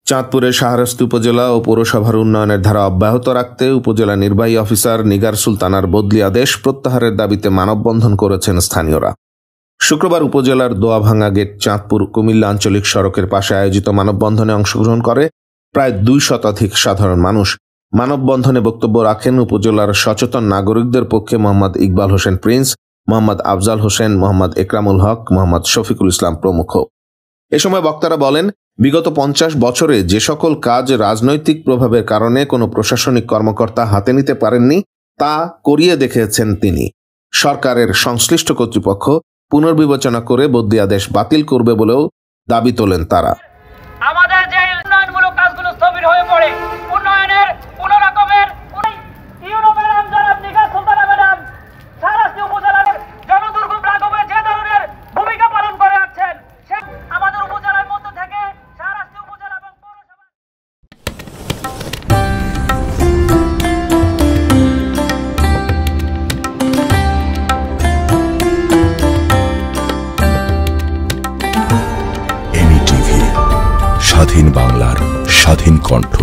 চাঁদপুরের শাহরাস্তি উপজেলা ও পৌরসভার উন্নয়নের ধারা অব্যাহত রাখতে উপজেলা নির্বাহী অফিসার নিগার সুলতানার বদলি আদেশ প্রত্যাহারের দাবিতে মানববন্ধন করেছেন স্থানীয়রা। শুক্রবার উপজেলার দোয়াভাঙ্গা গেট চাঁদপুর কুমিল্লা আঞ্চলিক সড়কের পাশে আয়োজিত মানববন্ধনে অংশগ্রহণ করে প্রায় 2 শতাধিক সাধারণ মানুষ। মানববন্ধনে বক্তব্য রাখেন উপজেলার সচেতন নাগরিকদের পক্ষে মোহাম্মদ ইকবাল হোসেন প্রিন্স, মোহাম্মদ আফজাল হোসেন, মোহাম্মদ একরামুল হক, মোহাম্মদ শফিকুল ইসলাম প্রমুখ। এ সময় বক্তারা বলেন, বিগত 50 বছরে যে সকল কাজ রাজনৈতিক প্রভাবের কারণে কোনো প্রশাসনিক কর্মকর্তা হাতে নিতে পারেননি তা করিয়ে দেখিয়েছেন তিনি। সরকারের সংশ্লিষ্ট কর্তৃপক্ষ পুনর্বিবেচনা করে বদলি আদেশ বাতিল করবে বলেও দাবি তোলেন তারা। আমাদের যে উন্নয়নমূলক কাজগুলো স্থবির হয়ে পড়ে, উন্নয়নের কোন রকমের নিগার সুলতানা ম্যাডাম শাহরাস্তি উপজেলার জনদুর্গম রাঘবে যে ধরনের ভূমিকা পালন করে আসছেন, আমাদের উপজেলার মধ্য থেকে শাহরাস্তি উপজেলা এবং পৌরসভা। এমি টিভি, স্বাধীন বাংলার স্বাধীন কণ্ঠ।